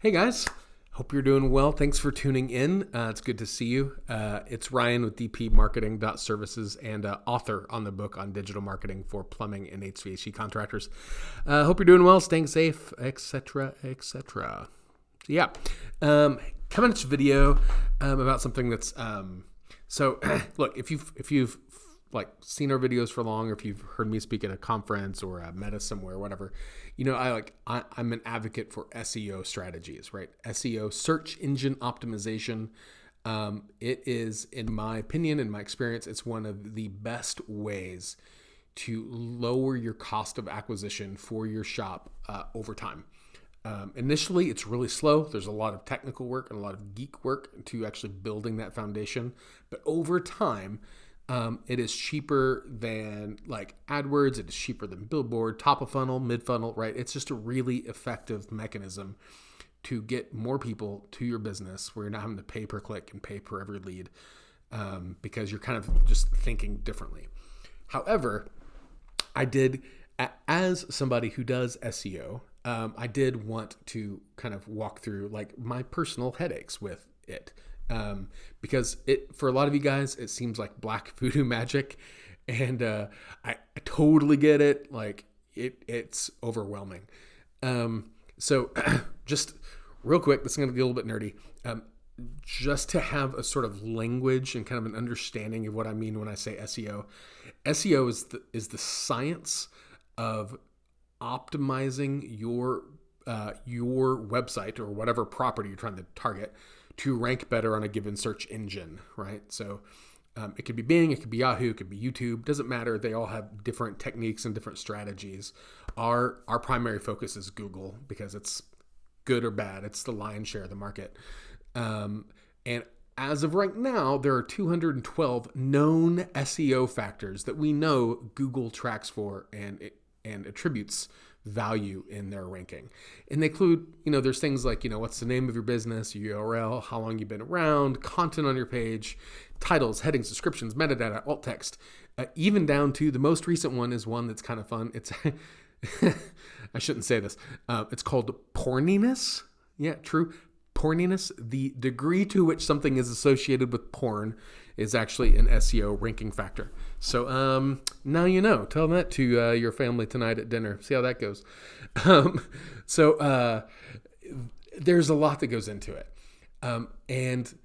Hey guys, hope you're doing well. Thanks for tuning in. It's good to see you. It's Ryan with DP Marketing.Services and author on the book on digital marketing for plumbing and HVAC contractors. Hope you're doing well, staying safe, etc., etc. So yeah, coming at this video about something that's look, if you've like seen our videos for long, or if you've heard me speak at a conference or met us somewhere, whatever, I'm an advocate for SEO strategies, right? SEO, search engine optimization. It is, in my opinion, in my experience, it's one of the best ways to lower your cost of acquisition for your shop over time. Initially, it's really slow. There's a lot of technical work and a lot of geek work to actually building that foundation. But over time, it is cheaper than like AdWords. It is cheaper than Billboard, top of funnel, mid funnel, right? It's just a really effective mechanism to get more people to your business where you're not having to pay per click and pay per every lead because you're kind of just thinking differently. However, I did, as somebody who does SEO, I did want to kind of walk through like my personal headaches with it. Because for a lot of you guys, it seems like black voodoo magic, and I totally get it. Like it's overwhelming. So just real quick, this is going to be a little bit nerdy. Just to have a sort of language and kind of an understanding of what I mean when I say SEO. SEO is the science of optimizing your website or whatever property you're trying to target to rank better on a given search engine, right? So it could be Bing, it could be Yahoo, it could be YouTube, doesn't matter. They all have different techniques and different strategies. Our primary focus is Google because it's good or bad. It's the lion's share of the market. And as of right now, there are 212 known SEO factors that we know Google tracks for and attributes value in their ranking. And they include, there's things like, what's the name of your business, your URL, how long you've been around, content on your page, titles, headings, descriptions, metadata, alt text, even down to the most recent one is one that's kind of fun. It's, I shouldn't say this. It's called porniness. Yeah, true. Porniness, the degree to which something is associated with porn is actually an SEO ranking factor. So now you know. Tell that to your family tonight at dinner. See how that goes. There's a lot that goes into it. And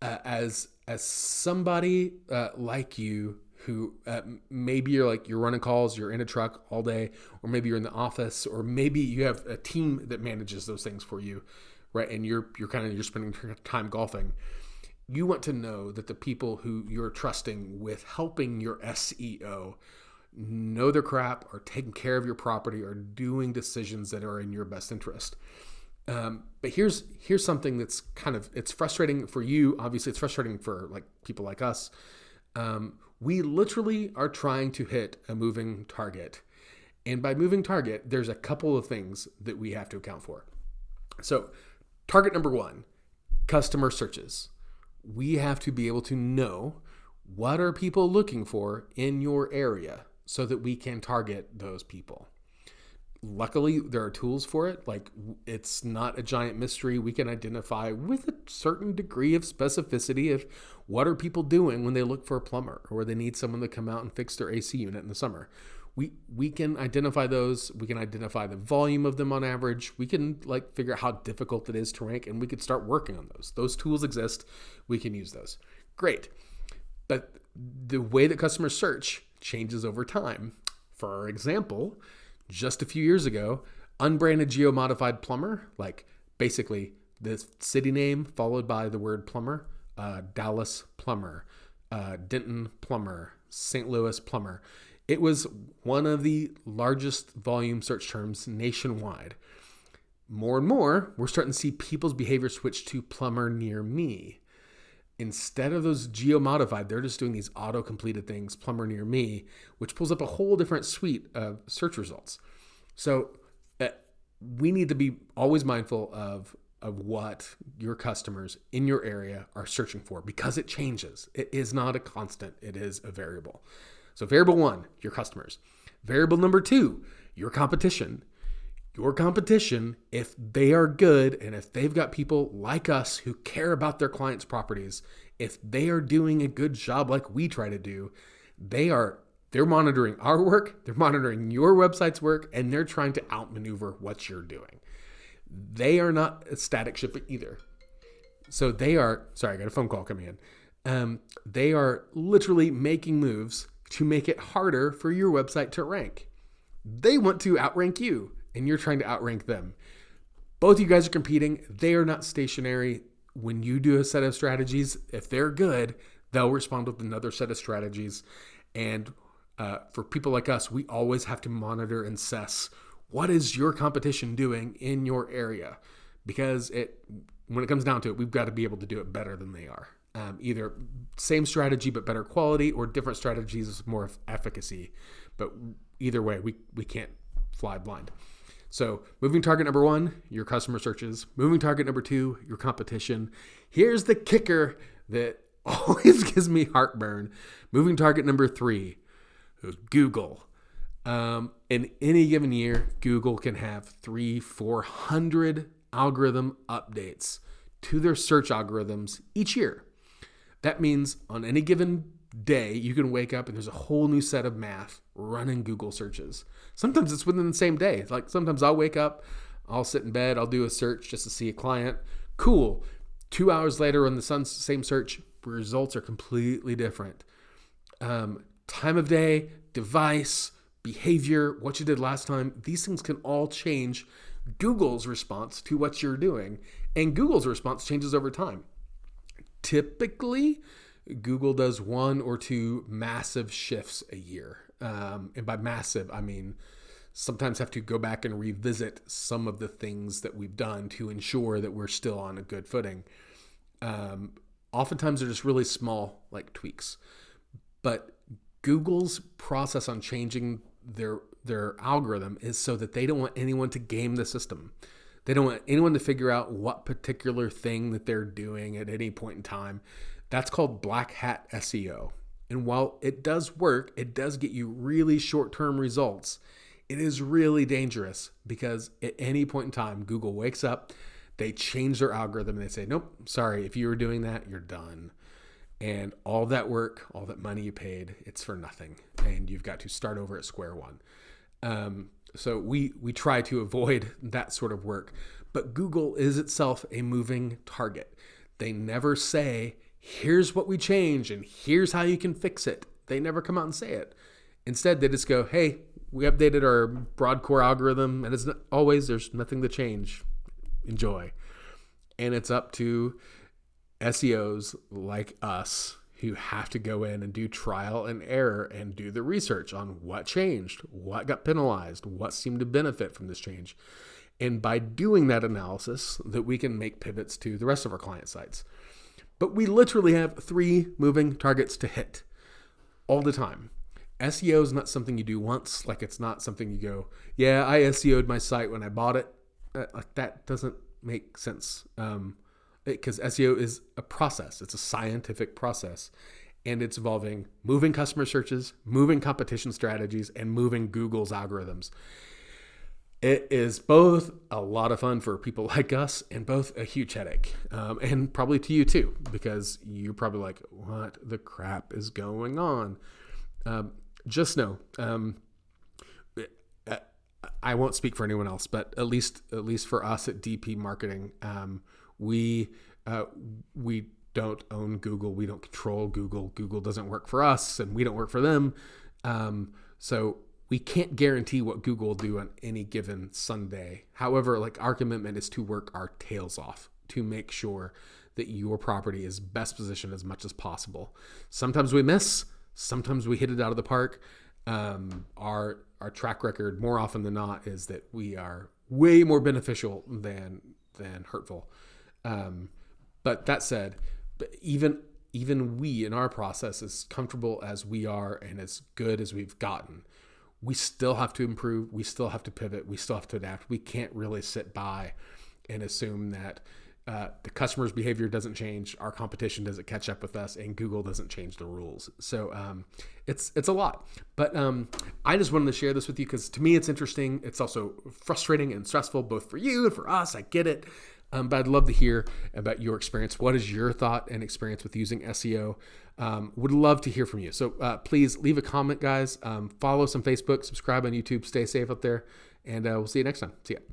as somebody like you who maybe you're running calls, you're in a truck all day, or maybe you're in the office, or maybe you have a team that manages those things for you, right? And you're spending time golfing. You want to know that the people who you're trusting with helping your SEO know their crap, are taking care of your property, are doing decisions that are in your best interest. But here's something that's it's frustrating for you. Obviously, it's frustrating for like people like us. We literally are trying to hit a moving target. And by moving target, there's a couple of things that we have to account for. So target number one, customer searches. We have to be able to know what are people looking for in your area so that we can target those people. Luckily, there are tools for it. Like, it's not a giant mystery. We can identify with a certain degree of specificity of what are people doing when they look for a plumber or they need someone to come out and fix their AC unit in the summer. We can identify those. We can identify the volume of them on average. We can figure out how difficult it is to rank, and we could start working on those. Those tools exist. We can use those. Great. But the way that customers search changes over time. For example, just a few years ago, unbranded geo-modified plumber, like basically the city name followed by the word plumber, Dallas plumber, Denton plumber, St. Louis plumber. It was one of the largest volume search terms nationwide. More and more, we're starting to see people's behavior switch to plumber near me. Instead of those geo-modified, they're just doing these auto-completed things, plumber near me, which pulls up a whole different suite of search results. So we need to be always mindful of what your customers in your area are searching for because it changes. It is not a constant. It is a variable. So variable one, your customers. Variable number two, your competition. your competition, if they are good and if they've got people like us who care about their clients' properties, if they are doing a good job like we try to do, they're monitoring our work, they're monitoring your website's work, and they're trying to outmaneuver what you're doing. They are not a static ship either. So I got a phone call coming in. They are literally making moves to make it harder for your website to rank. They want to outrank you, and you're trying to outrank them. Both of you guys are competing. They are not stationary. When you do a set of strategies, if they're good, they'll respond with another set of strategies. And for people like us, we always have to monitor and assess what is your competition doing in your area, because when it comes down to it, we've got to be able to do it better than they are. Either same strategy but better quality, or different strategies, more efficacy. But either way, we can't fly blind. So moving target number 1, your customer searches. Moving target number 2, your competition. Here's the kicker that always gives me heartburn. Moving target number 3 is Google. In any given year, Google can have 300-400 algorithm updates to their search algorithms each year. That means on any given day, you can wake up and there's a whole new set of math running Google searches. Sometimes it's within the same day. Like sometimes I'll wake up, I'll sit in bed, I'll do a search just to see a client. Cool. 2 hours later on the same search, results are completely different. Time of day, device, behavior, what you did last time, these things can all change Google's response to what you're doing. And Google's response changes over time. Typically, Google does 1 or 2 massive shifts a year. And by massive, I mean sometimes have to go back and revisit some of the things that we've done to ensure that we're still on a good footing. Oftentimes they're just really small, like tweaks. But Google's process on changing their algorithm is so that they don't want anyone to game the system. They don't want anyone to figure out what particular thing that they're doing at any point in time. That's called black hat SEO. And while it does work, it does get you really short-term results. It is really dangerous because at any point in time, Google wakes up, they change their algorithm, and they say, nope, sorry, if you were doing that, you're done. And all that work, all that money you paid, it's for nothing. And you've got to start over at square one. So we try to avoid that sort of work. But Google is itself a moving target. They never say, here's what we changed and here's how you can fix it. They never come out and say it. Instead, they just go, hey, we updated our broad core algorithm, and it's not always, there's nothing to change. Enjoy. And it's up to SEOs like us who have to go in and do trial and error and do the research on what changed, what got penalized, what seemed to benefit from this change. And by doing that analysis, that we can make pivots to the rest of our client sites. But we literally have 3 moving targets to hit all the time. SEO is not something you do once. Like it's not something you go, yeah, I SEO'd my site when I bought it. Like that doesn't make sense. Because SEO is a process. It's a scientific process. And it's involving moving customer searches, moving competition strategies, and moving Google's algorithms. It is both a lot of fun for people like us and both a huge headache. And probably to you too, because you're probably like, what the crap is going on? Just know, I won't speak for anyone else, but at least for us at DP Marketing, we don't own Google. We don't control Google. Google doesn't work for us and we don't work for them. So we can't guarantee what Google will do on any given Sunday. However, like our commitment is to work our tails off to make sure that your property is best positioned as much as possible. Sometimes we miss, sometimes we hit it out of the park. Our track record more often than not is that we are way more beneficial than hurtful. But that said, even we in our process, as comfortable as we are and as good as we've gotten, we still have to improve. We still have to pivot. We still have to adapt. We can't really sit by and assume that the customer's behavior doesn't change, our competition doesn't catch up with us, and Google doesn't change the rules. So it's a lot. But I just wanted to share this with you because to me it's interesting. It's also frustrating and stressful both for you and for us. I get it. But I'd love to hear about your experience. What is your thought and experience with using SEO? Would love to hear from you. So please leave a comment, guys. Follow us on Facebook, subscribe on YouTube. Stay safe up there, and we'll see you next time. See ya.